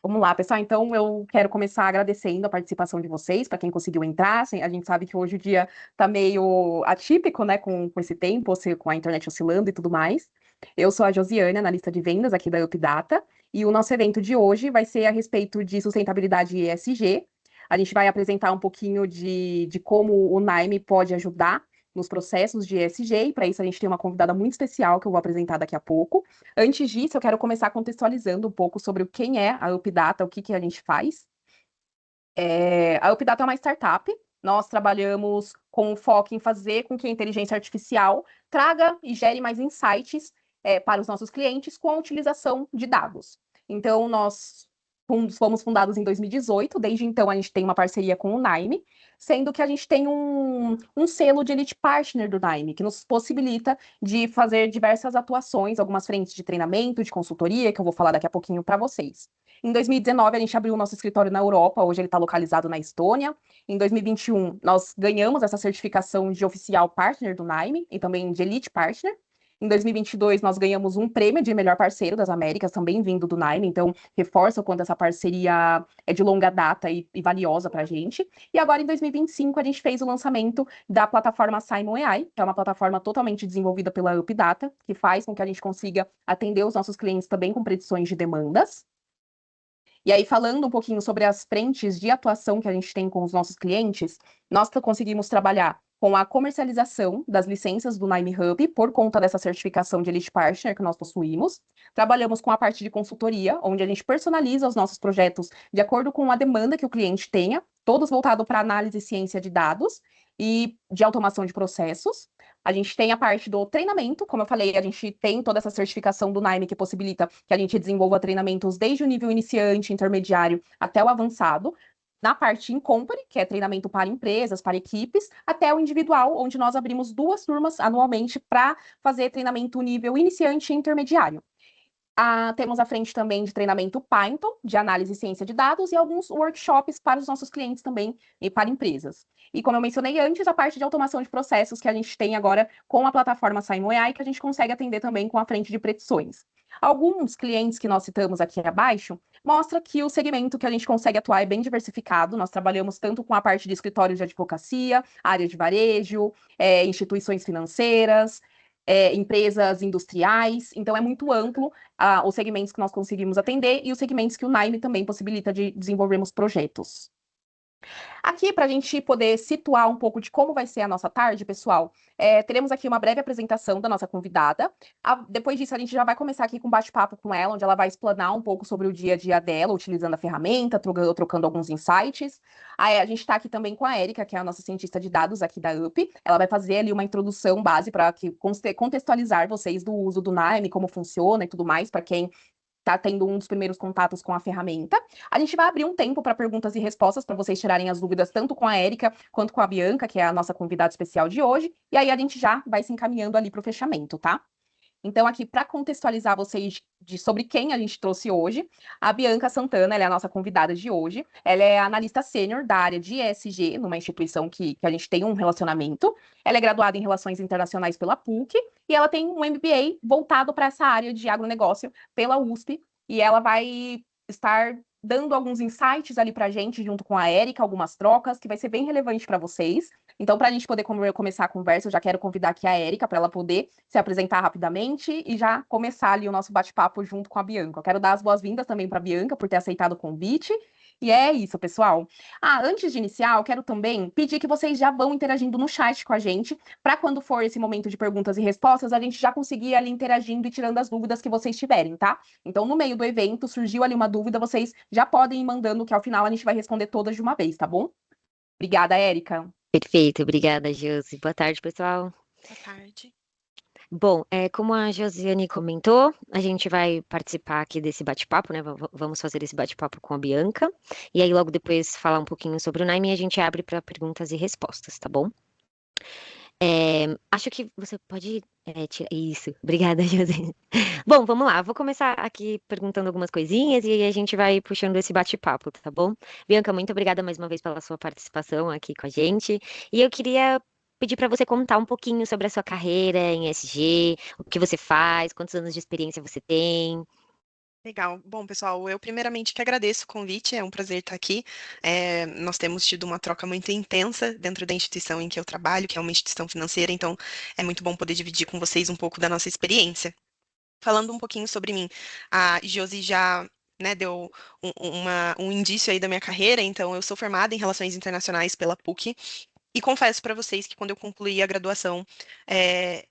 Vamos lá, pessoal. Então, eu quero começar agradecendo a participação de vocês, para quem conseguiu entrar. Assim, a gente sabe que hoje o dia está meio atípico, né, com esse tempo, com a internet oscilando e tudo mais. Eu sou a Josiane, analista de vendas aqui da UpData, e o nosso evento de hoje vai ser a respeito de sustentabilidade e ESG. A gente vai apresentar um pouquinho de como o Naime pode ajudar nos processos de ESG, e para isso a gente tem uma convidada muito especial que eu vou apresentar daqui a pouco. Antes disso, eu quero começar contextualizando um pouco sobre quem é a UpData, o que que a gente faz. A UpData é uma startup. Nós trabalhamos com foco em fazer com que a inteligência artificial traga e gere mais insights para os nossos clientes com a utilização de dados. Então, nós fomos fundados em 2018. Desde então, a gente tem uma parceria com o Nime, sendo que a gente tem um selo de Elite Partner do Nime, que nos possibilita de fazer diversas atuações, algumas frentes de treinamento, de consultoria, que eu vou falar daqui a pouquinho para vocês. Em 2019, a gente abriu o nosso escritório na Europa, hoje ele está localizado na Estônia. Em 2021, nós ganhamos essa certificação de oficial partner do Nime e também de Elite Partner. Em 2022, nós ganhamos um prêmio de melhor parceiro das Américas, também vindo do Nime, então reforça o quanto essa parceria é de longa data e valiosa para a gente. E agora, em 2025, a gente fez o lançamento da plataforma Simon AI, que é uma plataforma totalmente desenvolvida pela UpData, que faz com que a gente consiga atender os nossos clientes também com predições de demandas. E aí, falando um pouquinho sobre as frentes de atuação que a gente tem com os nossos clientes, nós conseguimos trabalhar com a comercialização das licenças do Nime Hub, por conta dessa certificação de Elite Partner que nós possuímos. Trabalhamos com a parte de consultoria, onde a gente personaliza os nossos projetos de acordo com a demanda que o cliente tenha, todos voltados para análise e ciência de dados e de automação de processos. A gente tem a parte do treinamento, como eu falei, a gente tem toda essa certificação do Nime que possibilita que a gente desenvolva treinamentos desde o nível iniciante, intermediário, até o avançado. Na parte in company, que é treinamento para empresas, para equipes, até o individual, onde nós abrimos 2 turmas anualmente para fazer treinamento nível iniciante e intermediário. Temos a frente também de treinamento Python, de análise e ciência de dados, e alguns workshops para os nossos clientes também e para empresas. E como eu mencionei antes, a parte de automação de processos que a gente tem agora com a plataforma Simon AI, que a gente consegue atender também com a frente de predições. Alguns clientes que nós citamos aqui abaixo mostra que o segmento que a gente consegue atuar é bem diversificado. Nós trabalhamos tanto com a parte de escritórios de advocacia, área de varejo, instituições financeiras, empresas industriais. Então, é muito amplo os segmentos que nós conseguimos atender e os segmentos que o Nime também possibilita de desenvolvermos projetos. Aqui, para a gente poder situar um pouco de como vai ser a nossa tarde, pessoal, teremos aqui uma breve apresentação da nossa convidada. Depois disso, a gente já vai começar aqui com um bate-papo com ela, onde ela vai explanar um pouco sobre o dia a dia dela, utilizando a ferramenta, trocando alguns insights. Aí, a gente está aqui também com a Érica, que é a nossa cientista de dados aqui da UP. Ela vai fazer ali uma introdução base para contextualizar vocês do uso do Nime, como funciona e tudo mais, para quem está tendo um dos primeiros contatos com a ferramenta. A gente vai abrir um tempo para perguntas e respostas para vocês tirarem as dúvidas tanto com a Érica quanto com a Bianca, que é a nossa convidada especial de hoje. E aí a gente já vai se encaminhando ali para o fechamento, tá? Então, aqui, para contextualizar vocês sobre quem a gente trouxe hoje, a Bianca Santana, ela é a nossa convidada de hoje. Ela é analista sênior da área de ESG, numa instituição que a gente tem um relacionamento. Ela é graduada em Relações Internacionais pela PUC e ela tem um MBA voltado para essa área de agronegócio pela USP. E ela vai estar dando alguns insights ali para a gente, junto com a Érica, algumas trocas, que vai ser bem relevante para vocês. Então, para a gente poder começar a conversa, eu já quero convidar aqui a Érica para ela poder se apresentar rapidamente e já começar ali o nosso bate-papo junto com a Bianca. Eu quero dar as boas-vindas também para a Bianca por ter aceitado o convite. E é isso, pessoal. Antes de iniciar, eu quero também pedir que vocês já vão interagindo no chat com a gente, para quando for esse momento de perguntas e respostas, a gente já conseguir ali interagindo e tirando as dúvidas que vocês tiverem, tá? Então, no meio do evento, surgiu ali uma dúvida, vocês já podem ir mandando, que ao final a gente vai responder todas de uma vez, tá bom? Obrigada, Érica. Perfeito, obrigada, Josi. Boa tarde, pessoal. Boa tarde. Bom, como a Josiane comentou, a gente vai participar aqui desse bate-papo, né? Vamos fazer esse bate-papo com a Bianca. E aí, logo depois, falar um pouquinho sobre o Naime e a gente abre para perguntas e respostas, tá bom? Acho que você pode tirar. Isso, obrigada, Josiane. Bom, vamos lá. Vou começar aqui perguntando algumas coisinhas e aí a gente vai puxando esse bate-papo, tá bom? Bianca, muito obrigada mais uma vez pela sua participação aqui com a gente. E eu queria pedir para você contar um pouquinho sobre a sua carreira em ESG, o que você faz, quantos anos de experiência você tem. Legal. Bom, pessoal, eu primeiramente que agradeço o convite, é um prazer estar aqui. Nós temos tido uma troca muito intensa dentro da instituição em que eu trabalho, que é uma instituição financeira, então é muito bom poder dividir com vocês um pouco da nossa experiência. Falando um pouquinho sobre mim, a Josi já, né, deu um indício aí da minha carreira, então eu sou formada em Relações Internacionais pela PUC, e confesso para vocês que quando eu concluí a graduação, é,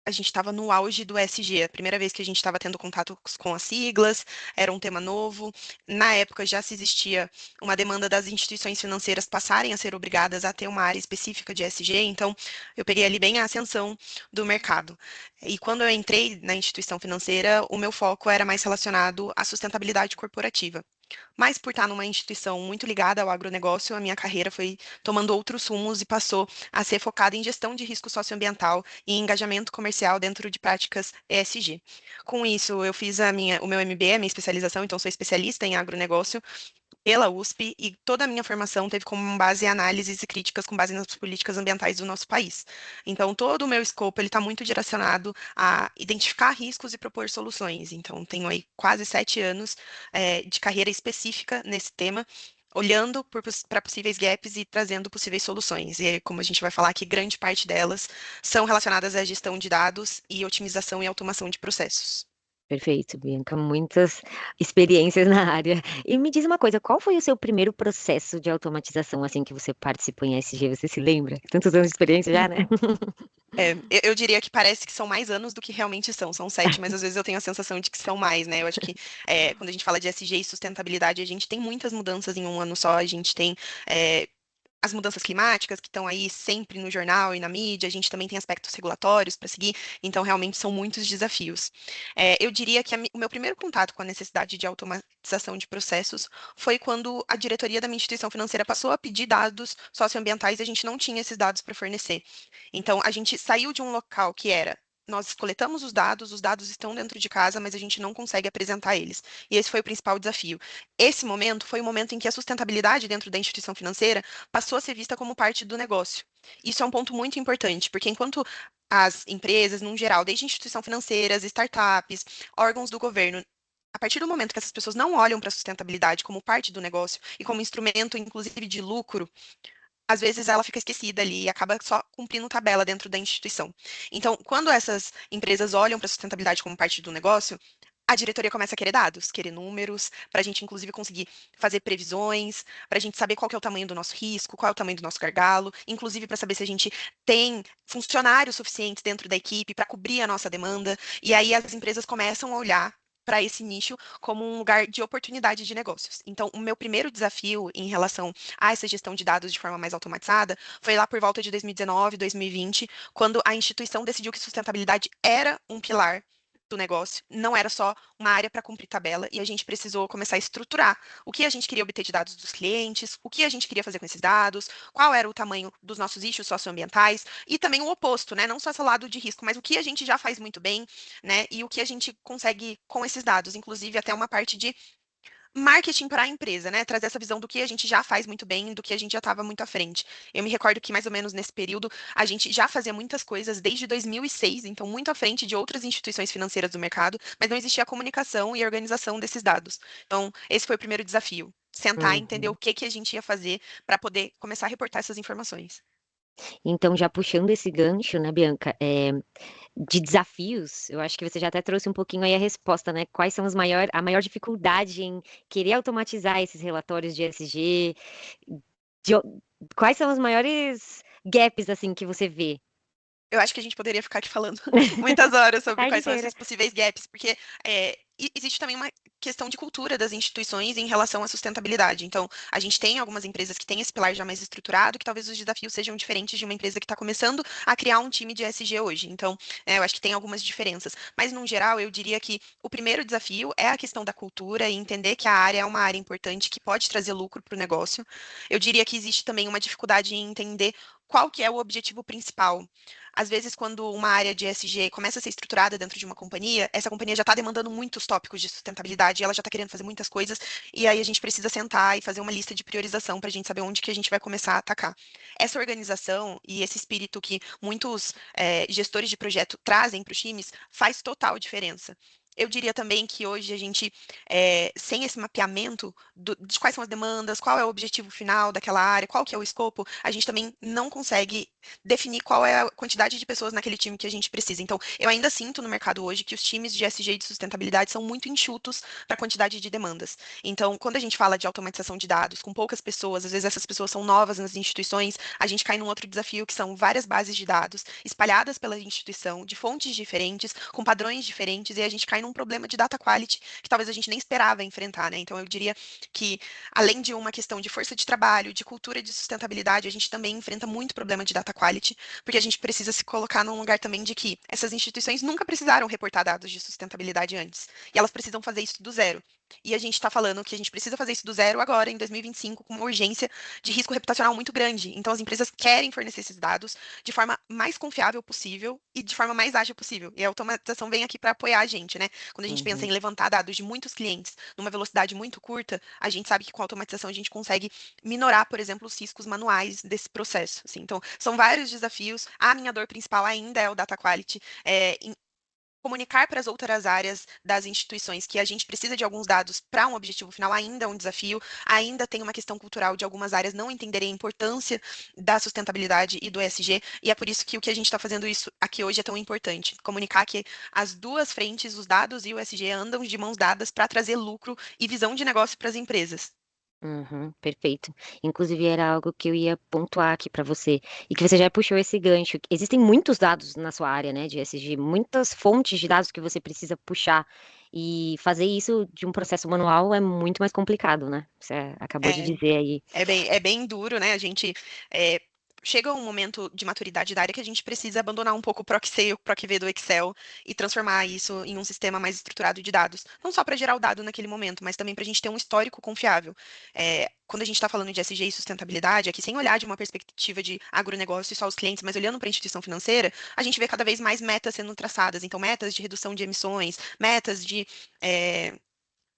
a gente estava no auge do ESG, a primeira vez que a gente estava tendo contato com as siglas, era um tema novo. Na época já se existia uma demanda das instituições financeiras passarem a ser obrigadas a ter uma área específica de ESG, então eu peguei ali bem a ascensão do mercado. E quando eu entrei na instituição financeira, o meu foco era mais relacionado à sustentabilidade corporativa. Mas por estar numa instituição muito ligada ao agronegócio, a minha carreira foi tomando outros rumos e passou a ser focada em gestão de risco socioambiental e engajamento comercial dentro de práticas ESG. Com isso, eu fiz o meu MBA, a minha especialização, então sou especialista em agronegócio pela USP e toda a minha formação teve como base análises e críticas com base nas políticas ambientais do nosso país. Então, todo o meu escopo ele está muito direcionado a identificar riscos e propor soluções. Então, tenho aí quase 7 anos de carreira específica nesse tema, olhando para possíveis gaps e trazendo possíveis soluções. E como a gente vai falar aqui, grande parte delas são relacionadas à gestão de dados e otimização e automação de processos. Perfeito, Bianca, muitas experiências na área. E me diz uma coisa, qual foi o seu primeiro processo de automatização, assim, que você participou em SG? Você se lembra? Tantos anos de experiência já, né? Eu diria que parece que são mais anos do que realmente são. São 7, mas às vezes eu tenho a sensação de que são mais, né? Eu acho que quando a gente fala de SG e sustentabilidade, a gente tem muitas mudanças em um ano só. A gente tem é, as mudanças climáticas que estão aí sempre no jornal e na mídia. A gente também tem aspectos regulatórios para seguir. Então, realmente são muitos desafios. Eu diria que o meu primeiro contato com a necessidade de automatização de processos foi quando a diretoria da minha instituição financeira passou a pedir dados socioambientais e a gente não tinha esses dados para fornecer. Então, a gente saiu de um local que era nós coletamos os dados estão dentro de casa, mas a gente não consegue apresentar eles. E esse foi o principal desafio. Esse momento foi o momento em que a sustentabilidade dentro da instituição financeira passou a ser vista como parte do negócio. Isso é um ponto muito importante, porque enquanto as empresas, num geral, desde instituição financeiras, startups, órgãos do governo, a partir do momento que essas pessoas não olham para a sustentabilidade como parte do negócio e como instrumento, inclusive, de lucro, às vezes ela fica esquecida ali e acaba só cumprindo tabela dentro da instituição. Então, quando essas empresas olham para a sustentabilidade como parte do negócio, a diretoria começa a querer dados, querer números, para a gente, inclusive, conseguir fazer previsões, para a gente saber qual que é o tamanho do nosso risco, qual é o tamanho do nosso gargalo, inclusive para saber se a gente tem funcionários suficientes dentro da equipe para cobrir a nossa demanda. E aí as empresas começam a olhar para esse nicho como um lugar de oportunidade de negócios. Então, o meu primeiro desafio em relação a essa gestão de dados de forma mais automatizada foi lá por volta de 2019, 2020, quando a instituição decidiu que sustentabilidade era um pilar do negócio, não era só uma área para cumprir tabela, e a gente precisou começar a estruturar o que a gente queria obter de dados dos clientes, o que a gente queria fazer com esses dados, qual era o tamanho dos nossos issues socioambientais, e também o oposto, né? Não só esse lado de risco, mas o que a gente já faz muito bem, né? E o que a gente consegue com esses dados, inclusive até uma parte de marketing para a empresa, né? Trazer essa visão do que a gente já faz muito bem, do que a gente já estava muito à frente. Eu me recordo que mais ou menos nesse período a gente já fazia muitas coisas desde 2006, então muito à frente de outras instituições financeiras do mercado, mas não existia a comunicação e a organização desses dados. Então, esse foi o primeiro desafio. Sentar e entender o Uhum. que que a gente ia fazer para poder começar a reportar essas informações. Então, já puxando esse gancho, né, Bianca, de desafios, eu acho que você já até trouxe um pouquinho aí a resposta, né? Quais são a maior dificuldade em querer automatizar esses relatórios de ESG? De o Quais são os maiores gaps, assim, que você vê? Eu acho que a gente poderia ficar aqui falando muitas horas A sobre tarde quais são inteira. esses possíveis gaps, porque existe também uma questão de cultura das instituições em relação à sustentabilidade. Então, a gente tem algumas empresas que têm esse pilar já mais estruturado, que talvez os desafios sejam diferentes de uma empresa que está começando a criar um time de ESG hoje. Então, eu acho que tem algumas diferenças. Mas, no geral, eu diria que o primeiro desafio é a questão da cultura e entender que a área é uma área importante que pode trazer lucro para o negócio. Eu diria que existe também uma dificuldade em entender qual que é o objetivo principal. Às vezes, quando uma área de ESG começa a ser estruturada dentro de uma companhia, essa companhia já está demandando muitos tópicos de sustentabilidade, ela já está querendo fazer muitas coisas, e aí a gente precisa sentar e fazer uma lista de priorização para a gente saber onde que a gente vai começar a atacar. Essa organização e esse espírito que muitos gestores de projeto trazem para os times faz total diferença. Eu diria também que hoje a gente, sem esse mapeamento de quais são as demandas, qual é o objetivo final daquela área, qual que é o escopo, a gente também não consegue definir qual é a quantidade de pessoas naquele time que a gente precisa. Então, eu ainda sinto no mercado hoje que os times de SG e de sustentabilidade são muito enxutos para a quantidade de demandas. Então, quando a gente fala de automatização de dados com poucas pessoas, às vezes essas pessoas são novas nas instituições, a gente cai num outro desafio que são várias bases de dados espalhadas pela instituição, de fontes diferentes, com padrões diferentes, e a gente cai num problema de data quality que talvez a gente nem esperava enfrentar, né? Então, eu diria que, além de uma questão de força de trabalho, de cultura de sustentabilidade, a gente também enfrenta muito problema de data quality, porque a gente precisa se colocar num lugar também de que essas instituições nunca precisaram reportar dados de sustentabilidade antes, e elas precisam fazer isso do zero. E a gente está falando que a gente precisa fazer isso do zero agora, em 2025, com uma urgência de risco reputacional muito grande. Então, as empresas querem fornecer esses dados de forma mais confiável possível e de forma mais ágil possível. E a automatização vem aqui para apoiar a gente, né? Quando a gente pensa em Uhum. levantar dados de muitos clientes numa velocidade muito curta, a gente sabe que com a automatização a gente consegue minorar, por exemplo, os riscos manuais desse processo. Assim. Então, são vários desafios. A minha dor principal ainda é o data quality. Comunicar para as outras áreas das instituições que a gente precisa de alguns dados para um objetivo final ainda é um desafio, ainda tem uma questão cultural de algumas áreas não entenderem a importância da sustentabilidade e do ESG, e é por isso que o que a gente está fazendo isso aqui hoje é tão importante. Comunicar que as duas frentes, os dados e o ESG, andam de mãos dadas para trazer lucro e visão de negócio para as empresas. Uhum, perfeito. Inclusive era algo que eu ia pontuar aqui para você, e que você já puxou esse gancho. Existem muitos dados na sua área, né, de ESG, muitas fontes de dados que você precisa puxar, e fazer isso de um processo manual é muito mais complicado, né? Você acabou de É, dizer aí. é bem duro, né? A gente é, chega um momento de maturidade da área que a gente precisa abandonar um pouco o PROC-C, o PROC-V do Excel e transformar isso em um sistema mais estruturado de dados. Não só para gerar o dado naquele momento, mas também para a gente ter um histórico confiável. Quando a gente está falando de SG e sustentabilidade, aqui sem olhar de uma perspectiva de agronegócio e só os clientes, mas olhando para a instituição financeira, a gente vê cada vez mais metas sendo traçadas. Então, metas de redução de emissões, metas de é,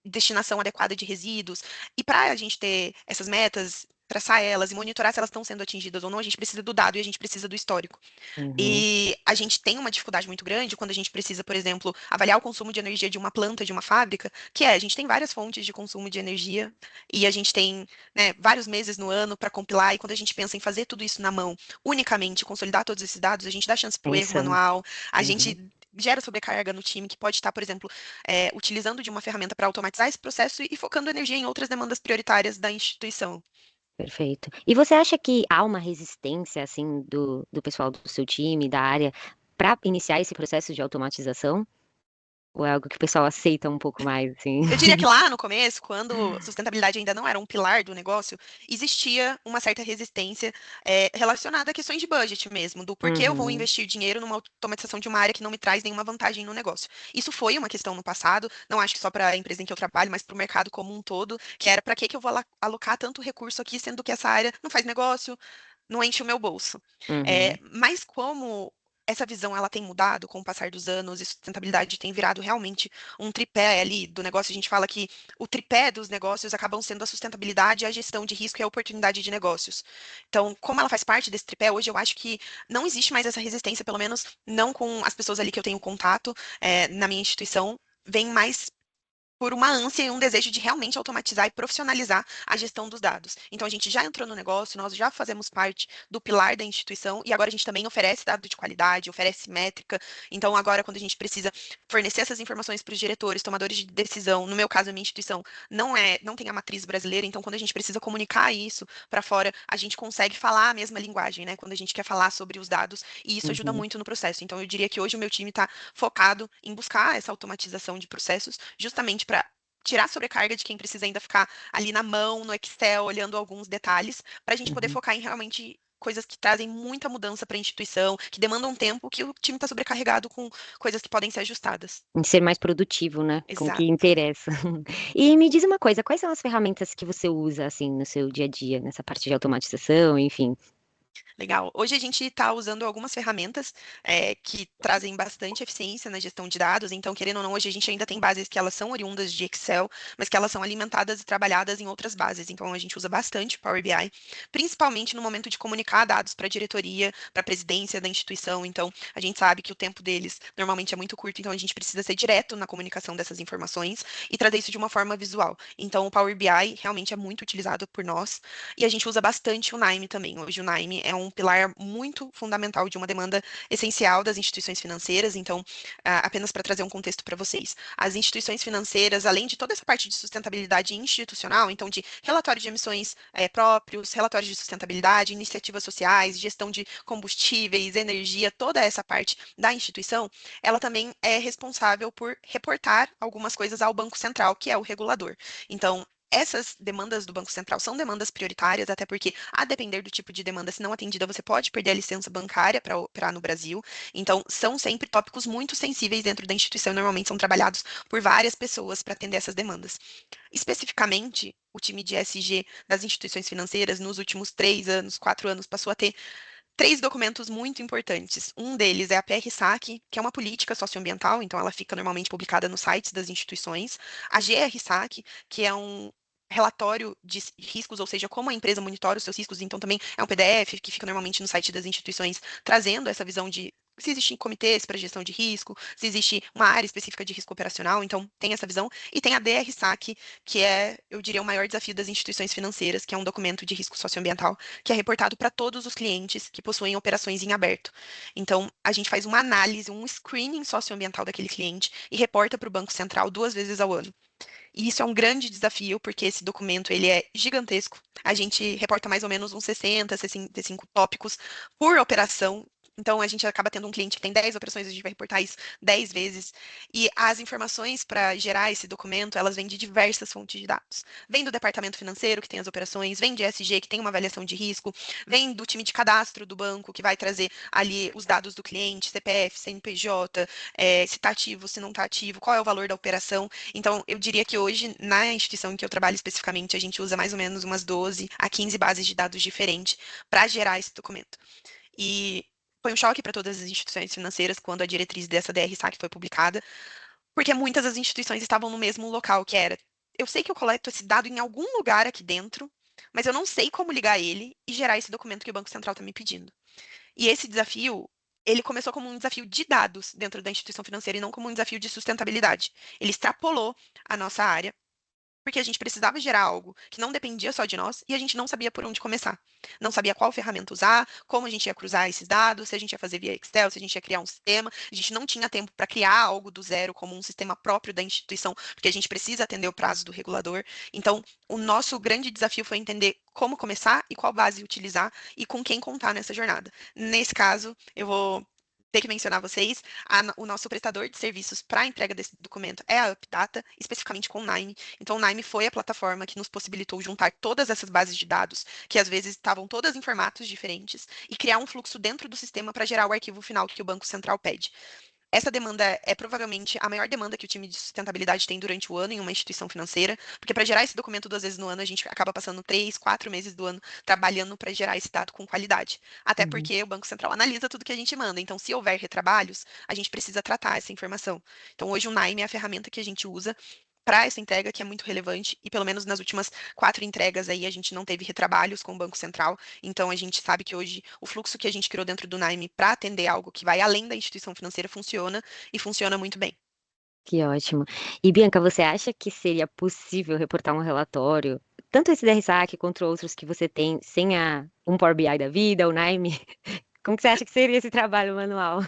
destinação adequada de resíduos. E para a gente ter essas metas, traçar elas e monitorar se elas estão sendo atingidas ou não, a gente precisa do dado e a gente precisa do histórico. Uhum, E a gente tem uma dificuldade muito grande quando a gente precisa, por exemplo, avaliar o consumo de energia de uma planta, de uma fábrica, que a gente tem várias fontes de consumo de energia e a gente tem, né, vários meses no ano para compilar, e quando a gente pensa em fazer tudo isso na mão, unicamente, consolidar todos esses dados, a gente dá chance para é o erro insano. manual, a Uhum. gente gera sobrecarga no time que pode estar, por exemplo, utilizando de uma ferramenta para automatizar esse processo e focando energia em outras demandas prioritárias da instituição. Perfeito. E você acha que há uma resistência, assim, do pessoal do seu time, da área, para iniciar esse processo de automatização? Ou é algo que o pessoal aceita um pouco mais, assim? Eu diria que lá no começo, quando sustentabilidade ainda não era um pilar do negócio, existia uma certa resistência relacionada a questões de budget mesmo, do porquê eu vou Uhum, investir dinheiro numa automatização de uma área que não me traz nenhuma vantagem no negócio. Isso foi uma questão no passado, não acho que só para a empresa em que eu trabalho, mas para o mercado como um todo, que era para que eu vou alocar tanto recurso aqui, sendo que essa área não faz negócio, não enche o meu bolso. uhum. Mas como essa visão ela tem mudado com o passar dos anos e sustentabilidade tem virado realmente um tripé ali do negócio. A gente fala que o tripé dos negócios acabam sendo a sustentabilidade, a gestão de risco e a oportunidade de negócios. Então, como ela faz parte desse tripé, hoje eu acho que não existe mais essa resistência, pelo menos não com as pessoas ali que eu tenho contato, na minha instituição. Vem mais por uma ânsia e um desejo de realmente automatizar e profissionalizar a gestão dos dados. Então, a gente já entrou no negócio, nós já fazemos parte do pilar da instituição e agora a gente também oferece dado de qualidade, oferece métrica. Então, agora, quando a gente precisa fornecer essas informações para os diretores, tomadores de decisão, no meu caso, a minha instituição não tem a matriz brasileira, então, quando a gente precisa comunicar isso para fora, a gente consegue falar a mesma linguagem, né? Quando a gente quer falar sobre os dados, e isso ajuda Uhum. muito no processo. Então, eu diria que hoje o meu time está focado em buscar essa automatização de processos, justamente para tirar a sobrecarga de quem precisa ainda ficar ali na mão, no Excel, olhando alguns detalhes, para a gente poder Uhum. focar em realmente coisas que trazem muita mudança para a instituição, que demandam tempo, que o time está sobrecarregado com coisas que podem ser ajustadas. Em ser mais produtivo, né, com o que Exato. interessa. E me diz uma coisa, quais são as ferramentas que você usa, assim, no seu dia a dia, nessa parte de automatização, enfim? Legal. Hoje a gente está usando algumas ferramentas que trazem bastante eficiência na gestão de dados. Então, querendo ou não, hoje a gente ainda tem bases que elas são oriundas de Excel, mas que elas são alimentadas e trabalhadas em outras bases. Então, a gente usa bastante o Power BI, principalmente no momento de comunicar dados para a diretoria, para a presidência da instituição. Então, a gente sabe que o tempo deles normalmente é muito curto, então a gente precisa ser direto na comunicação dessas informações e trazer isso de uma forma visual. Então, o Power BI realmente é muito utilizado por nós. E a gente usa bastante o Naime também. Hoje o Naime é um pilar muito fundamental de uma demanda essencial das instituições financeiras. Então, apenas para trazer um contexto para vocês, as instituições financeiras, além de toda essa parte de sustentabilidade institucional, então de relatório de emissões próprios, relatórios de sustentabilidade, iniciativas sociais, gestão de combustíveis, energia, toda essa parte da instituição, ela também é responsável por reportar algumas coisas ao Banco Central, que é o regulador. Então, essas demandas do Banco Central são demandas prioritárias, até porque, a depender do tipo de demanda, se não atendida, você pode perder a licença bancária para operar no Brasil. Então, são sempre tópicos muito sensíveis dentro da instituição e normalmente são trabalhados por várias pessoas para atender essas demandas. Especificamente, o time de ESG das instituições financeiras, nos últimos 3 anos, 4 anos, passou a ter 3 documentos muito importantes. Um deles é a PR-SAC, que é uma política socioambiental, então ela fica normalmente publicada nos sites das instituições. A GR-SAC, que é um relatório de riscos, ou seja, como a empresa monitora os seus riscos, então também é um PDF que fica normalmente no site das instituições, trazendo essa visão de se existem comitês para gestão de risco, se existe uma área específica de risco operacional, então tem essa visão. E tem a DR-SAC, que é, eu diria, o maior desafio das instituições financeiras, que é um documento de risco socioambiental que é reportado para todos os clientes que possuem operações em aberto. Então, a gente faz uma análise, um screening socioambiental daquele cliente e reporta para o Banco Central 2 vezes ao ano. E isso é um grande desafio, porque esse documento ele é gigantesco. A gente reporta mais ou menos uns 60, 65 tópicos por operação. Então, a gente acaba tendo um cliente que tem 10 operações, a gente vai reportar isso 10 vezes. E as informações para gerar esse documento, elas vêm de diversas fontes de dados. Vem do departamento financeiro, que tem as operações, vem de ESG, que tem uma avaliação de risco, vem do time de cadastro do banco, que vai trazer ali os dados do cliente, CPF, CNPJ, se está ativo, se não está ativo, qual é o valor da operação. Então, eu diria que hoje, na instituição em que eu trabalho especificamente, a gente usa mais ou menos umas 12 a 15 bases de dados diferentes para gerar esse documento. E foi um choque para todas as instituições financeiras quando a diretriz dessa DR-SAC foi publicada, porque muitas das instituições estavam no mesmo local, que era, eu sei que eu coleto esse dado em algum lugar aqui dentro, mas eu não sei como ligar ele e gerar esse documento que o Banco Central está me pedindo. E esse desafio, ele começou como um desafio de dados dentro da instituição financeira e não como um desafio de sustentabilidade. Ele extrapolou a nossa área, porque a gente precisava gerar algo que não dependia só de nós e a gente não sabia por onde começar. Não sabia qual ferramenta usar, como a gente ia cruzar esses dados, se a gente ia fazer via Excel, se a gente ia criar um sistema. A gente não tinha tempo para criar algo do zero como um sistema próprio da instituição, porque a gente precisa atender o prazo do regulador. Então, o nosso grande desafio foi entender como começar e qual base utilizar e com quem contar nessa jornada. Nesse caso, eu vou ter que mencionar vocês, o nosso prestador de serviços para a entrega desse documento é a UpData, especificamente com o Nime. Então, o Nime foi a plataforma que nos possibilitou juntar todas essas bases de dados, que às vezes estavam todas em formatos diferentes, e criar um fluxo dentro do sistema para gerar o arquivo final que o Banco Central pede. Essa demanda é provavelmente a maior demanda que o time de sustentabilidade tem durante o ano em uma instituição financeira, porque para gerar esse documento 2 vezes no ano, a gente acaba passando 3, 4 meses do ano trabalhando para gerar esse dado com qualidade. Até Uhum. porque o Banco Central analisa tudo que a gente manda. Então, se houver retrabalhos, a gente precisa tratar essa informação. Então, hoje o Nime é a ferramenta que a gente usa para essa entrega, que é muito relevante, e pelo menos nas últimas 4 entregas aí a gente não teve retrabalhos com o Banco Central, então a gente sabe que hoje o fluxo que a gente criou dentro do Naime para atender algo que vai além da instituição financeira funciona e funciona muito bem. Que ótimo. E Bianca, você acha que seria possível reportar um relatório, tanto esse DRSAC quanto outros que você tem, sem um Power BI da vida, o Naime? Como que você acha que seria esse trabalho manual?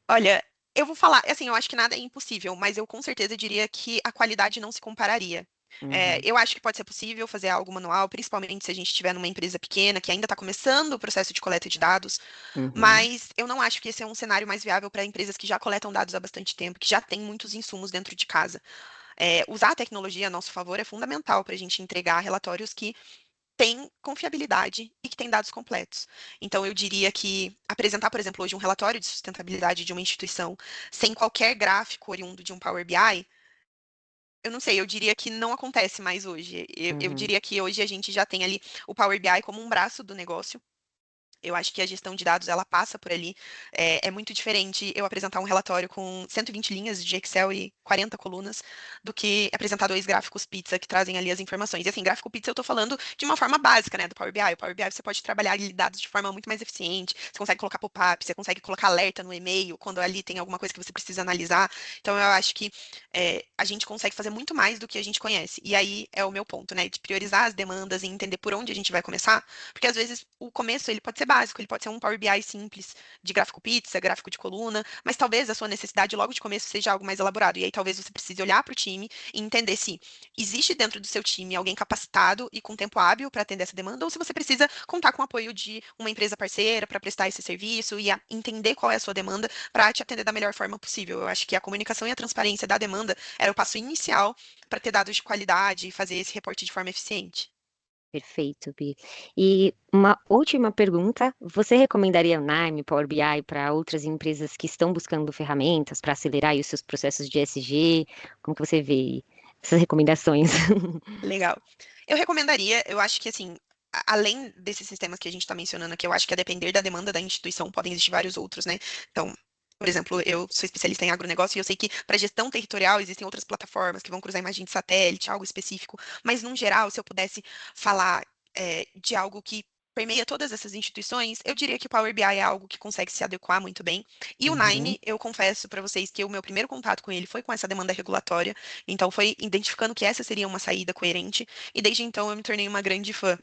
Olha, eu vou falar, assim, eu acho que nada é impossível, mas eu com certeza diria que a qualidade não se compararia. Uhum, Eu acho que pode ser possível fazer algo manual, principalmente se a gente estiver numa empresa pequena que ainda está começando o processo de coleta de dados, uhum, mas eu não acho que esse é um cenário mais viável para empresas que já coletam dados há bastante tempo, que já têm muitos insumos dentro de casa. Usar a tecnologia a nosso favor é fundamental para a gente entregar relatórios que têm confiabilidade e que têm dados completos. Então, eu diria que apresentar, por exemplo, hoje um relatório de sustentabilidade de uma instituição sem qualquer gráfico oriundo de um Power BI, eu não sei, eu diria que não acontece mais hoje. Eu uhum, diria que hoje a gente já tem ali o Power BI como um braço do negócio. Eu acho que a gestão de dados, ela passa por ali. É muito diferente eu apresentar um relatório com 120 linhas de Excel e 40 colunas do que apresentar 2 gráficos pizza que trazem ali as informações. E assim, gráfico pizza eu tô falando de uma forma básica, né, do Power BI. O Power BI você pode trabalhar ali dados de forma muito mais eficiente. Você consegue colocar pop-up, você consegue colocar alerta no e-mail quando ali tem alguma coisa que você precisa analisar. Então eu acho que a gente consegue fazer muito mais do que a gente conhece. E aí é o meu ponto, né, de priorizar as demandas e entender por onde a gente vai começar. Porque às vezes o começo ele pode ser básico, ele pode ser um Power BI simples de gráfico pizza, gráfico de coluna, mas talvez a sua necessidade logo de começo seja algo mais elaborado. E aí talvez você precise olhar para o time e entender se existe dentro do seu time alguém capacitado e com tempo hábil para atender essa demanda, ou se você precisa contar com o apoio de uma empresa parceira para prestar esse serviço e entender qual é a sua demanda para te atender da melhor forma possível. Eu acho que a comunicação e a transparência da demanda era o passo inicial para ter dados de qualidade e fazer esse reporte de forma eficiente. Perfeito, Bi. E uma última pergunta: você recomendaria o Nime, Power BI para outras empresas que estão buscando ferramentas para acelerar aí os seus processos de ESG? Como que você vê essas recomendações? Legal. Eu recomendaria, eu acho que assim, além desses sistemas que a gente está mencionando aqui, eu acho que a depender da demanda da instituição, podem existir vários outros, né? Então, por exemplo, eu sou especialista em agronegócio e eu sei que para gestão territorial existem outras plataformas que vão cruzar imagem de satélite, algo específico, mas, num geral, se eu pudesse falar de algo que permeia todas essas instituições, eu diria que o Power BI é algo que consegue se adequar muito bem. E o Uhum. Nine, eu confesso para vocês que o meu primeiro contato com ele foi com essa demanda regulatória, então foi identificando que essa seria uma saída coerente, e desde então eu me tornei uma grande fã.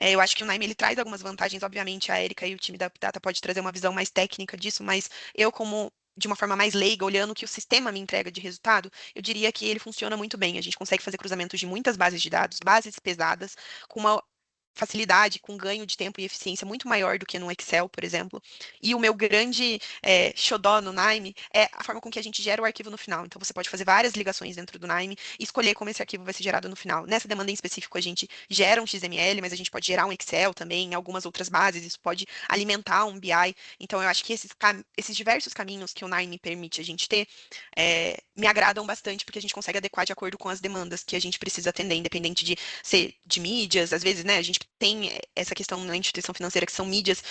Eu acho que o Nine ele traz algumas vantagens, obviamente a Erika e o time da Data pode trazer uma visão mais técnica disso, mas eu como de uma forma mais leiga, olhando o que o sistema me entrega de resultado, eu diria que ele funciona muito bem. A gente consegue fazer cruzamentos de muitas bases de dados, bases pesadas, com uma facilidade, com ganho de tempo e eficiência muito maior do que no Excel, por exemplo. E o meu grande xodó no Nime é a forma com que a gente gera o arquivo no final. Então, você pode fazer várias ligações dentro do Nime e escolher como esse arquivo vai ser gerado no final. Nessa demanda em específico, a gente gera um XML, mas a gente pode gerar um Excel também, em algumas outras bases, isso pode alimentar um BI. Então, eu acho que esses diversos caminhos que o Nime permite a gente ter me agradam bastante, porque a gente consegue adequar de acordo com as demandas que a gente precisa atender, independente de ser de mídias, às vezes, né, a gente tem essa questão na instituição financeira que são mídias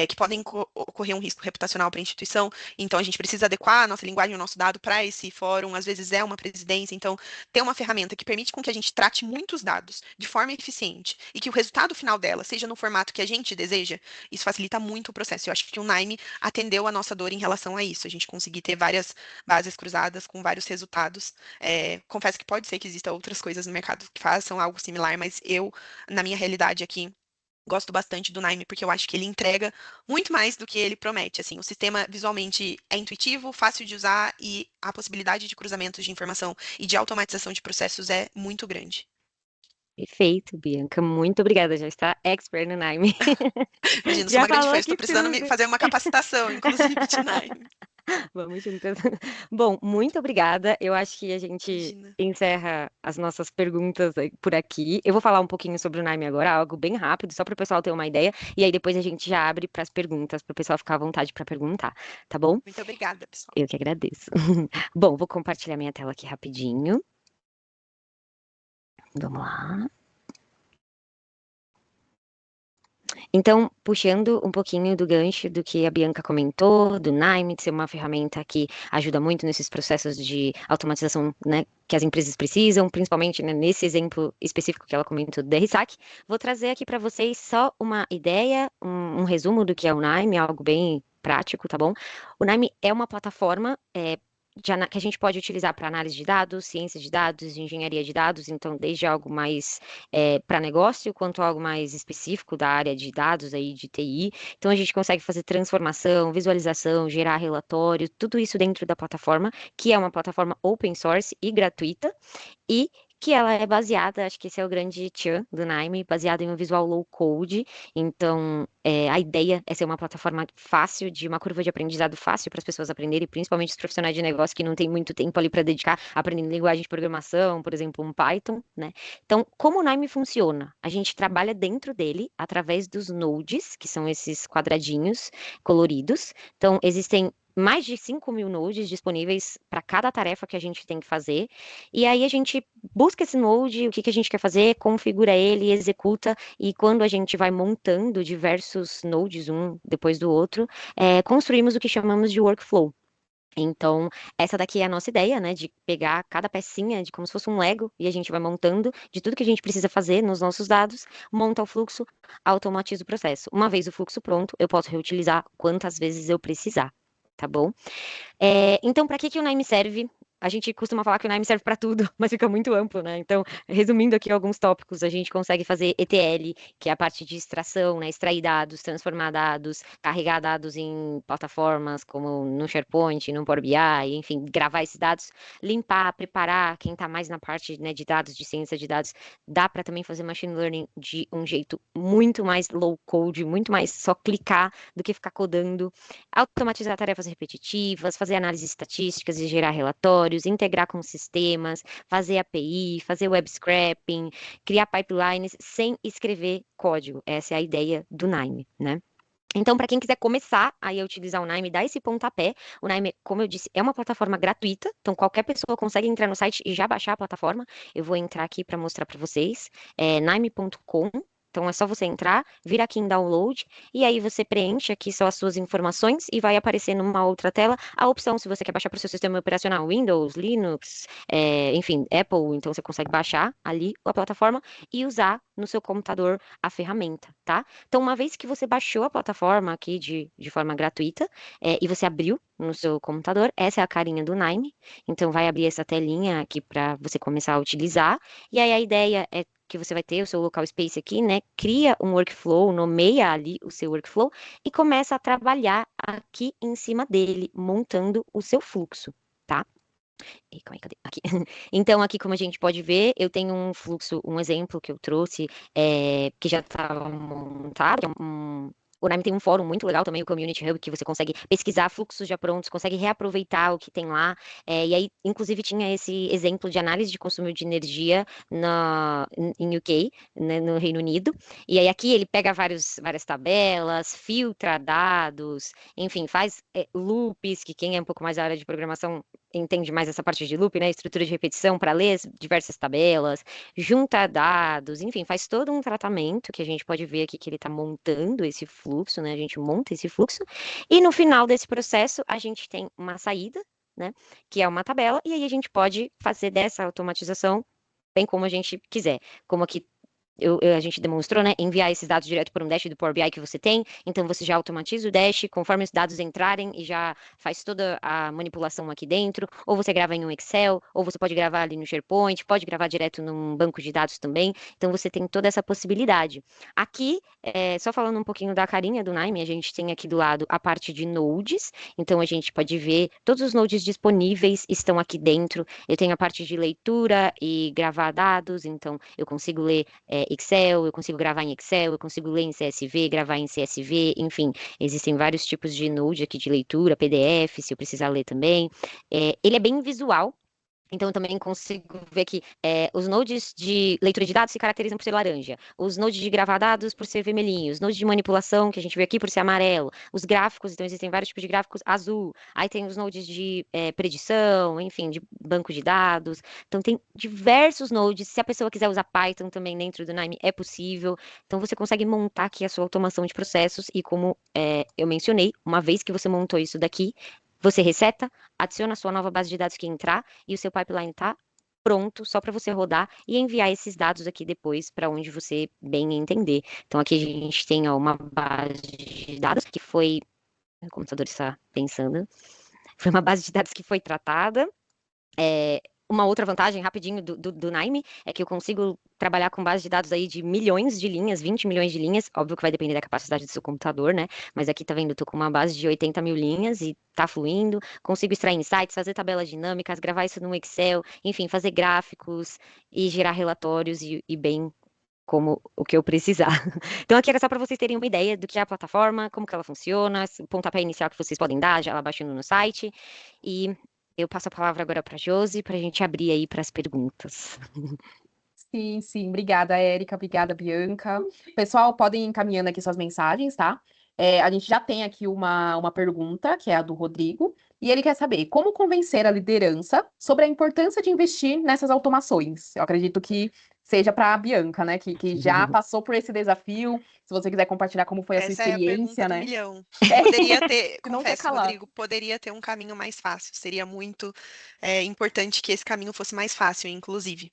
que podem ocorrer um risco reputacional para a instituição, então a gente precisa adequar a nossa linguagem, o nosso dado para esse fórum, às vezes é uma presidência, então ter uma ferramenta que permite com que a gente trate muitos dados de forma eficiente e que o resultado final dela seja no formato que a gente deseja, isso facilita muito o processo. Eu acho que o Nime atendeu a nossa dor em relação a isso, a gente conseguir ter várias bases cruzadas com vários resultados. Confesso que pode ser que exista outras coisas no mercado que façam algo similar, mas eu, na minha realidade aqui, gosto bastante do Nime porque eu acho que ele entrega muito mais do que ele promete. Assim, o sistema visualmente é intuitivo, fácil de usar e a possibilidade de cruzamentos de informação e de automatização de processos é muito grande. Perfeito, Bianca. Muito obrigada. Já está expert no Nime. Imagina, sou Já uma grande falou fã, aqui estou que precisa precisando fazer uma capacitação, inclusive, de Nime. Vamos juntando. Bom, muito obrigada. Eu acho que a gente Imagina. encerra as nossas perguntas por aqui. Eu vou falar um pouquinho sobre o Nime agora, algo bem rápido, só para o pessoal ter uma ideia. E aí depois a gente já abre para as perguntas, para o pessoal ficar à vontade para perguntar, tá bom? Muito obrigada, pessoal. Eu que agradeço. Bom, vou compartilhar minha tela aqui rapidinho. Vamos lá. Então, puxando um pouquinho do gancho do que a Bianca comentou, do Nime, de ser uma ferramenta que ajuda muito nesses processos de automatização, né, que as empresas precisam, principalmente, né, nesse exemplo específico que ela comentou do DRSAC, vou trazer aqui para vocês só uma ideia, um resumo do que é o Nime, algo bem prático, tá bom? O Nime é uma plataforma que a gente pode utilizar para análise de dados, ciência de dados, engenharia de dados, então desde algo mais para negócio, quanto algo mais específico da área de dados aí de TI. Então a gente consegue fazer transformação, visualização, gerar relatório, tudo isso dentro da plataforma, que é uma plataforma open source e gratuita, e que ela é baseada, acho que esse é o grande tchan do Nime, baseado em um visual low code. Então, a ideia é ser uma plataforma fácil, de uma curva de aprendizado fácil para as pessoas aprenderem, principalmente os profissionais de negócio que não têm muito tempo ali para dedicar aprendendo linguagem de programação, por exemplo, um Python, né? Então, como o Nime funciona? A gente trabalha dentro dele através dos nodes, que são esses quadradinhos coloridos. Então, existem mais de 5.000 nodes disponíveis para cada tarefa que a gente tem que fazer. E aí a gente busca esse node, o que a gente quer fazer, configura ele, executa, e quando a gente vai montando diversos diversos nodes, um depois do outro, construímos o que chamamos de workflow. Então, essa daqui é a nossa ideia, né, de pegar cada pecinha de como se fosse um Lego e a gente vai montando de tudo que a gente precisa fazer nos nossos dados, monta o fluxo, automatiza o processo. Uma vez o fluxo pronto, eu posso reutilizar quantas vezes eu precisar, tá bom? Então, para que o Nime serve? A gente costuma falar que o Nime serve para tudo, mas fica muito amplo, né? Então, resumindo aqui alguns tópicos, a gente consegue fazer ETL, que é a parte de extração, né? Extrair dados, transformar dados, carregar dados em plataformas como no SharePoint, no Power BI, enfim, gravar esses dados, limpar, preparar. Quem está mais na parte, né, de dados, de ciência de dados, dá para também fazer machine learning de um jeito muito mais low code, muito mais só clicar do que ficar codando, automatizar tarefas repetitivas, fazer análises estatísticas e gerar relatórios, integrar com sistemas, fazer API, fazer web scraping, criar pipelines sem escrever código. Essa é a ideia do Nime, né? Então, para quem quiser começar a utilizar o Nime, dá esse pontapé. O Nime, como eu disse, é uma plataforma gratuita, então qualquer pessoa consegue entrar no site e já baixar a plataforma. Eu vou entrar aqui para mostrar para vocês. É nime.com. Então, é só você entrar, vir aqui em download, e aí você preenche aqui só as suas informações e vai aparecer numa outra tela a opção, se você quer baixar para o seu sistema operacional, Windows, Linux, enfim, Apple, então você consegue baixar ali a plataforma e usar no seu computador a ferramenta, tá? Então, uma vez que você baixou a plataforma aqui de forma gratuita, e você abriu no seu computador, essa é a carinha do Nime, então vai abrir essa telinha aqui para você começar a utilizar, e aí a ideia é que você vai ter o seu local space aqui, né? Cria um workflow, nomeia ali o seu workflow e começa a trabalhar aqui em cima dele, montando o seu fluxo, tá? E, calma aí, cadê? Aqui. Então, aqui, como a gente pode ver, eu tenho um fluxo, um exemplo que eu trouxe, que já estava montado, que é o Nime tem um fórum muito legal também, o Community Hub, que você consegue pesquisar fluxos já prontos, consegue reaproveitar o que tem lá. E aí, inclusive, tinha esse exemplo de análise de consumo de energia em UK, né, no Reino Unido. E aí, aqui ele pega várias tabelas, filtra dados, enfim, faz loops, que quem é um pouco mais da área de programação entende mais essa parte de loop, né? Estrutura de repetição para ler diversas tabelas, junta dados, enfim, faz todo um tratamento que a gente pode ver aqui que ele está montando esse fluxo, né? A gente monta esse fluxo, e no final desse processo a gente tem uma saída, né? Que é uma tabela, e aí a gente pode fazer dessa automatização bem como a gente quiser. Como aqui a gente demonstrou, né, enviar esses dados direto para um dash do Power BI que você tem, então você já automatiza o dash conforme os dados entrarem e já faz toda a manipulação aqui dentro, ou você grava em um Excel, ou você pode gravar ali no SharePoint, pode gravar direto num banco de dados também, então você tem toda essa possibilidade. Aqui, só falando um pouquinho da carinha do Nime, a gente tem aqui do lado a parte de nodes, então a gente pode ver todos os nodes disponíveis estão aqui dentro, eu tenho a parte de leitura e gravar dados, então eu consigo ler Excel, eu consigo gravar em Excel, eu consigo ler em CSV, gravar em CSV, enfim, existem vários tipos de node aqui de leitura, PDF, se eu precisar ler também. Ele é bem visual. Então, eu também consigo ver que os nodes de leitura de dados se caracterizam por ser laranja, os nodes de gravar dados por ser vermelhinho, os nodes de manipulação, que a gente vê aqui, por ser amarelo, os gráficos, então existem vários tipos de gráficos azul, aí tem os nodes de predição, enfim, de banco de dados, então tem diversos nodes, se a pessoa quiser usar Python também dentro do Nime, é possível, então você consegue montar aqui a sua automação de processos e como eu mencionei, uma vez que você montou isso daqui, você reseta, adiciona a sua nova base de dados que entrar e o seu pipeline está pronto só para você rodar e enviar esses dados aqui depois para onde você bem entender. Então aqui a gente tem uma base de dados que foi, o computador está pensando, foi uma base de dados que foi tratada. Uma outra vantagem, rapidinho, do Nime, é que eu consigo trabalhar com base de dados aí de milhões de linhas, 20 milhões de linhas, óbvio que vai depender da capacidade do seu computador, né? Mas aqui, tá vendo, eu tô com uma base de 80 mil linhas e tá fluindo, consigo extrair insights, fazer tabelas dinâmicas, gravar isso no Excel, enfim, fazer gráficos e gerar relatórios e bem como o que eu precisar. Então aqui era só para vocês terem uma ideia do que é a plataforma, como que ela funciona, o pontapé inicial que vocês podem dar, já lá baixando no site, e eu passo a palavra agora para a Josi, para a gente abrir aí para as perguntas. Sim, sim. Obrigada, Érica. Obrigada, Bianca. Pessoal, podem ir encaminhando aqui suas mensagens, tá? A gente já tem aqui uma pergunta, que é a do Rodrigo. E ele quer saber como convencer a liderança sobre a importância de investir nessas automações. Eu acredito que seja para a Bianca, né, que já passou por esse desafio. Se você quiser compartilhar como foi a sua Essa é a pergunta experiência, do né? milhão. É, Poderia ter, se não quer confesso, calar. Rodrigo, poderia ter um caminho mais fácil. Seria muito importante que esse caminho fosse mais fácil, inclusive.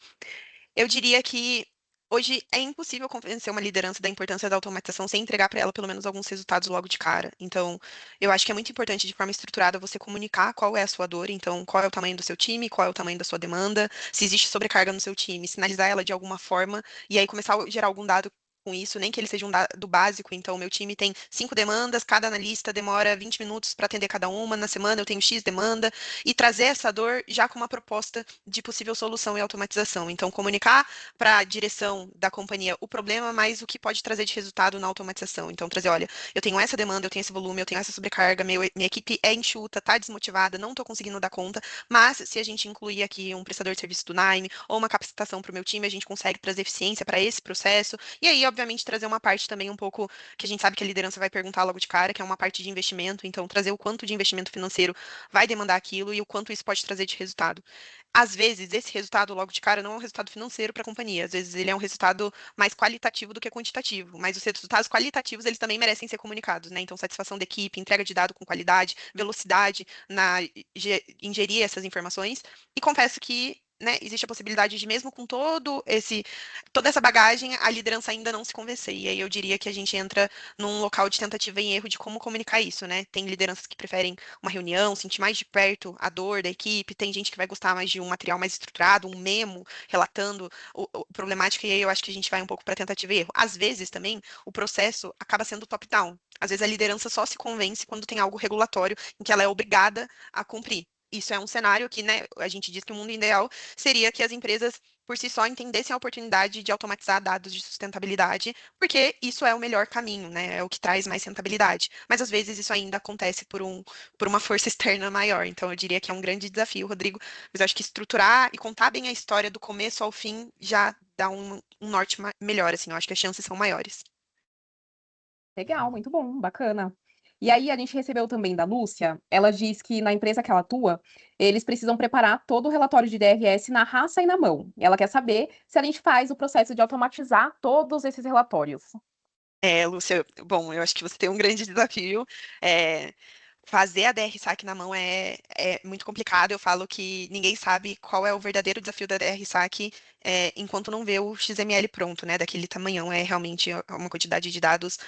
Eu diria que hoje é impossível convencer uma liderança da importância da automatização sem entregar para ela pelo menos alguns resultados logo de cara. Então, eu acho que é muito importante, de forma estruturada, você comunicar qual é a sua dor, então, qual é o tamanho do seu time, qual é o tamanho da sua demanda, se existe sobrecarga no seu time, sinalizar ela de alguma forma, e aí começar a gerar algum dado com isso, nem que ele seja um dado básico, então meu time tem 5 demandas, cada analista demora 20 minutos para atender cada uma, na semana eu tenho X demanda, e trazer essa dor já com uma proposta de possível solução e automatização. Então, comunicar para a direção da companhia o problema, mas o que pode trazer de resultado na automatização. Então, trazer, olha, eu tenho essa demanda, eu tenho esse volume, eu tenho essa sobrecarga, minha equipe é enxuta, tá desmotivada, não estou conseguindo dar conta, mas se a gente incluir aqui um prestador de serviço do Nime ou uma capacitação para o meu time, a gente consegue trazer eficiência para esse processo. E aí, obviamente, trazer uma parte também um pouco que a gente sabe que a liderança vai perguntar logo de cara, que é uma parte de investimento. Então, trazer o quanto de investimento financeiro vai demandar aquilo e o quanto isso pode trazer de resultado. Às vezes, esse resultado logo de cara não é um resultado financeiro para a companhia. Às vezes, ele é um resultado mais qualitativo do que quantitativo. Mas os resultados qualitativos, eles também merecem ser comunicados, né? Então, satisfação da equipe, entrega de dado com qualidade, velocidade na ingerir essas informações. E confesso que, né, existe a possibilidade de, mesmo com toda essa bagagem, a liderança ainda não se convencer. E aí eu diria que a gente entra num local de tentativa e erro de como comunicar isso, né? Tem lideranças que preferem uma reunião, sentir mais de perto a dor da equipe, tem gente que vai gostar mais de um material mais estruturado, um memo relatando o problemática, e aí eu acho que a gente vai um pouco para tentativa e erro. Às vezes também o processo acaba sendo top-down. Às vezes a liderança só se convence quando tem algo regulatório em que ela é obrigada a cumprir. Isso é um cenário que, né, a gente diz que o mundo ideal seria que as empresas por si só entendessem a oportunidade de automatizar dados de sustentabilidade, porque isso é o melhor caminho, né? É o que traz mais rentabilidade. Mas às vezes isso ainda acontece por uma força externa maior. Então eu diria que é um grande desafio, Rodrigo. Mas eu acho que estruturar e contar bem a história do começo ao fim já dá um norte melhor, assim. Eu acho que as chances são maiores. Legal, muito bom, bacana. E aí a gente recebeu também da Lúcia, ela diz que na empresa que ela atua, eles precisam preparar todo o relatório de DRS na raça e na mão. Ela quer saber se a gente faz o processo de automatizar todos esses relatórios. Lúcia, bom, eu acho que você tem um grande desafio. É, fazer a DR Sac na mão é muito complicado. Eu falo que ninguém sabe qual é o verdadeiro desafio da DR Sac enquanto não vê o XML pronto, né? Daquele tamanhão. É realmente uma quantidade de dados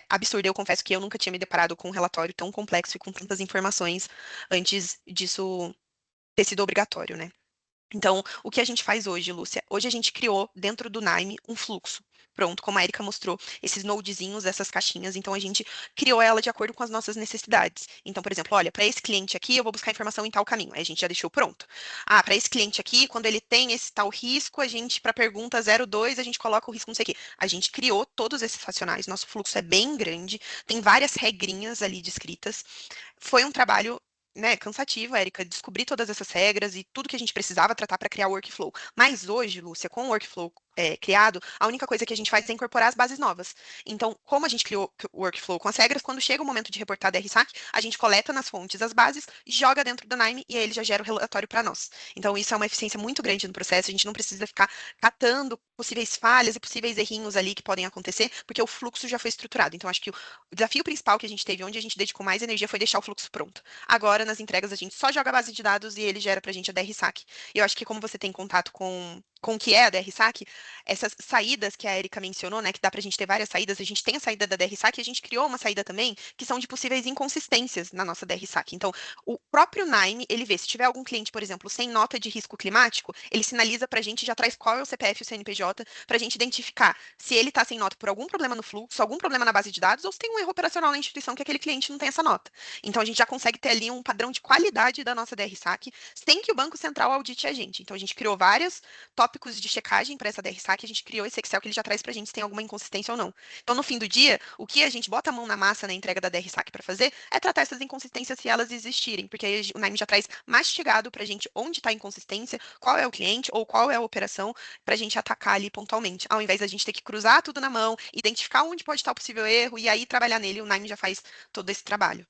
absurda. Eu confesso que eu nunca tinha me deparado com um relatório tão complexo e com tantas informações antes disso ter sido obrigatório, né? Então, o que a gente faz hoje, Lúcia? Hoje a gente criou dentro do Nime um fluxo. Pronto, como a Erika mostrou, esses nodezinhos, essas caixinhas, então a gente criou ela de acordo com as nossas necessidades. Então, por exemplo, olha, para esse cliente aqui, eu vou buscar informação em tal caminho. Aí a gente já deixou pronto. Ah, para esse cliente aqui, quando ele tem esse tal risco, a gente, para pergunta 02, a gente coloca o risco não sei o quê. A gente criou todos esses racionais, nosso fluxo é bem grande, tem várias regrinhas ali descritas. Foi um trabalho, né, cansativo, Érica, descobrir todas essas regras e tudo que a gente precisava tratar para criar o workflow. Mas hoje, Lúcia, com o workflow criado, a única coisa que a gente faz é incorporar as bases novas. Então, como a gente criou o workflow com as regras, quando chega o momento de reportar a DRSAC, a gente coleta nas fontes as bases, joga dentro do Nime e aí ele já gera o relatório para nós. Então, isso é uma eficiência muito grande no processo, a gente não precisa ficar catando possíveis falhas e possíveis errinhos ali que podem acontecer, porque o fluxo já foi estruturado. Então, acho que o desafio principal que a gente teve, onde a gente dedicou mais energia, foi deixar o fluxo pronto. Agora, nas entregas, a gente só joga a base de dados e ele gera para a gente a DRSAC. E eu acho que como você tem contato com o que é a DRSAC, essas saídas que a Erika mencionou, né, que dá para a gente ter várias saídas, a gente tem a saída da DRSAC e a gente criou uma saída também que são de possíveis inconsistências na nossa DRSAC. Então, o próprio Nime, ele vê, se tiver algum cliente, por exemplo, sem nota de risco climático, ele sinaliza para a gente, já traz qual é o CPF e o CNPJ, para a gente identificar se ele está sem nota por algum problema no fluxo, algum problema na base de dados, ou se tem um erro operacional na instituição que aquele cliente não tem essa nota. Então, a gente já consegue ter ali um padrão de qualidade da nossa DRSAC, sem que o Banco Central audite a gente. Então, a gente criou vários tópicos de checagem para essa DRSAC, a gente criou esse Excel que ele já traz para a gente se tem alguma inconsistência ou não. Então, no fim do dia, o que a gente bota a mão na massa na entrega da DRSAC para fazer é tratar essas inconsistências se elas existirem, porque aí o Naime já traz mastigado para a gente onde está a inconsistência, qual é o cliente ou qual é a operação, para a gente atacar ali pontualmente, ao invés da gente ter que cruzar tudo na mão, identificar onde pode estar o possível erro e aí trabalhar nele, o Naime já faz todo esse trabalho.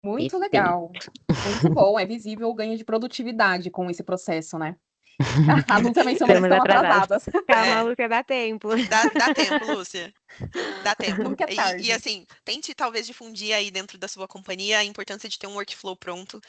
Muito Perfeito. legal. Muito bom. É visível o ganho de produtividade com esse processo, né? A Lúcia mencionou que Estamos estão atrasados. atrasadas. Calma, É, Lúcia, dá tempo. dá tempo, Lúcia. Dá tempo. Nunca é tarde. Assim, tente talvez difundir aí dentro da sua companhia a importância de ter um workflow pronto,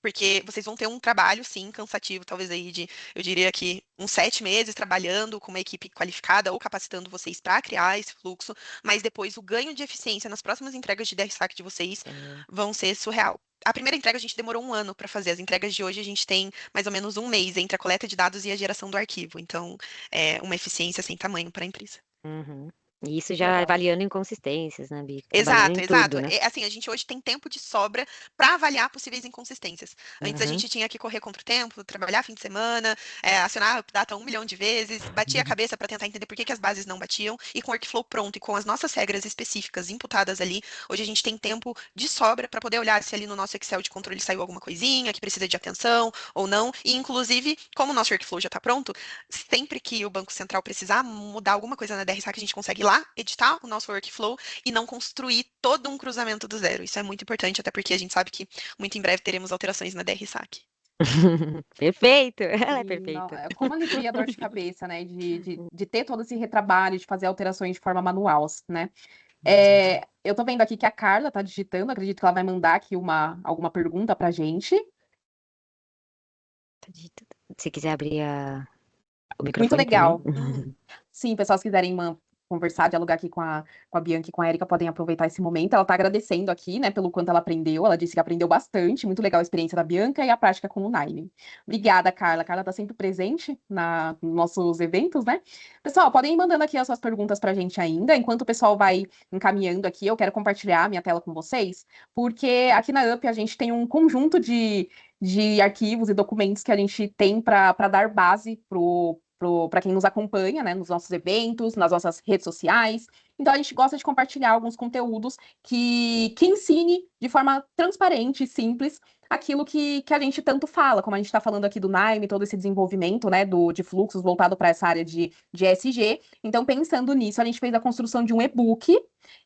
porque vocês vão ter um trabalho, sim, cansativo, talvez aí eu diria que uns 7 meses trabalhando com uma equipe qualificada ou capacitando vocês para criar esse fluxo, mas depois o ganho de eficiência nas próximas entregas de DRSAC de vocês É. vão ser surreal. A primeira entrega a gente demorou um ano para fazer. As entregas de hoje a gente tem mais ou menos um mês entre a coleta de dados e a geração do arquivo. Então, é uma eficiência sem tamanho para a empresa. Uhum. E isso Muito já legal. avaliando inconsistências, né, Bi? Trabalhando Exato, em exato. tudo, né? Assim, a gente hoje tem tempo de sobra para avaliar possíveis inconsistências. Antes a Uhum. gente tinha que correr contra o tempo, trabalhar fim de semana, acionar a Updata 1 milhão de vezes, batia a cabeça para tentar entender por que as bases não batiam, e com o workflow pronto e com as nossas regras específicas imputadas ali, hoje a gente tem tempo de sobra para poder olhar se ali no nosso Excel de controle saiu alguma coisinha que precisa de atenção ou não. E, inclusive, como o nosso workflow já está pronto, sempre que o Banco Central precisar mudar alguma coisa na DRSAC, a gente consegue ir lá editar o nosso workflow e não construir todo um cruzamento do zero. Isso é muito importante, até porque a gente sabe que muito em breve teremos alterações na DRSAC. Perfeito! Ela é E perfeita. como alivia a dor de cabeça, né? De ter todo esse retrabalho, de fazer alterações de forma manual, né? Eu tô vendo aqui que a Carla tá digitando, acredito que ela vai mandar aqui alguma pergunta pra gente. Se quiser abrir o Muito microfone também. legal. Sim, pessoal, se quiserem conversar, dialogar aqui com a Bianca e com a Erika, podem aproveitar esse momento. Ela está agradecendo aqui, né, pelo quanto ela aprendeu. Ela disse que aprendeu bastante. Muito legal a experiência da Bianca e a prática com o Nine. Obrigada, Carla. A Carla está sempre presente nos nossos eventos, né? Pessoal, podem ir mandando aqui as suas perguntas para a gente ainda. Enquanto o pessoal vai encaminhando aqui, eu quero compartilhar a minha tela com vocês, porque aqui na UP a gente tem um conjunto de arquivos e documentos que a gente tem para dar base para quem nos acompanha, né, nos nossos eventos, nas nossas redes sociais. Então, a gente gosta de compartilhar alguns conteúdos que ensine de forma transparente e simples aquilo que a gente tanto fala, como a gente está falando aqui do Naime, todo esse desenvolvimento, né, de fluxos voltado para essa área de ESG. Então, pensando nisso, a gente fez a construção de um e-book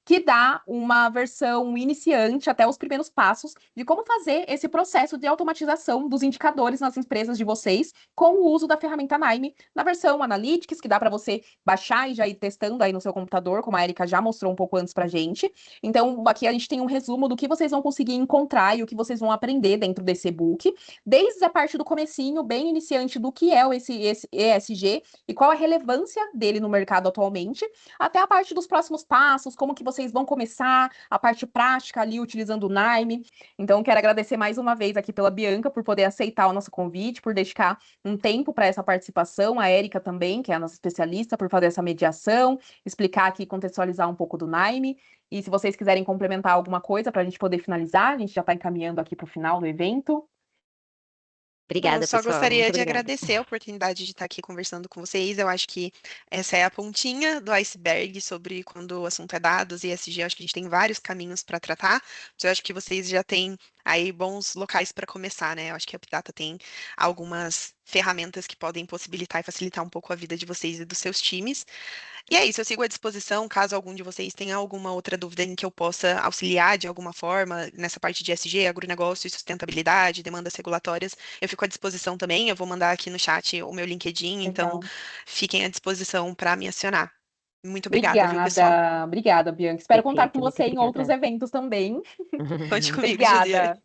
que dá uma versão iniciante até os primeiros passos de como fazer esse processo de automatização dos indicadores nas empresas de vocês com o uso da ferramenta Naime na versão Analytics, que dá para você baixar e já ir testando aí no seu computador, como a Erika já mostrou um pouco antes pra gente. Então, aqui a gente tem um resumo do que vocês vão conseguir encontrar e o que vocês vão aprender dentro desse e-book, desde a parte do comecinho, bem iniciante do que é esse ESG e qual a relevância dele no mercado atualmente, até a parte dos próximos passos, como que vocês vão começar, a parte prática ali utilizando o Naime. Então, quero agradecer mais uma vez aqui pela Bianca por poder aceitar o nosso convite, por dedicar um tempo para essa participação, a Erika também, que é a nossa especialista, por fazer essa mediação, explicar aqui, contextualizar um pouco do Naime. E se vocês quiserem complementar alguma coisa para a gente poder finalizar, a gente já está encaminhando aqui para o final do evento. Eu Obrigada, só pessoal. Muito gostaria de obrigada. agradecer a oportunidade de estar aqui conversando com vocês. Eu acho que essa é a pontinha do iceberg sobre quando o assunto é dados e ESG. Eu acho que a gente tem vários caminhos para tratar, mas eu acho que vocês já têm aí bons locais para começar, né? Eu acho que a Updata tem algumas ferramentas que podem possibilitar e facilitar um pouco a vida de vocês e dos seus times. E é isso, eu sigo à disposição, caso algum de vocês tenha alguma outra dúvida em que eu possa auxiliar de alguma forma nessa parte de SG, agronegócio e sustentabilidade, demandas regulatórias, eu fico à disposição também. Eu vou mandar aqui no chat o meu LinkedIn, então Legal. fiquem à disposição para me acionar. Muito obrigada, viu, pessoal? Obrigada, Bianca. Espero contar com Perfeito, muito você em outros obrigada. eventos também. Conte comigo, Juliana. Obrigada.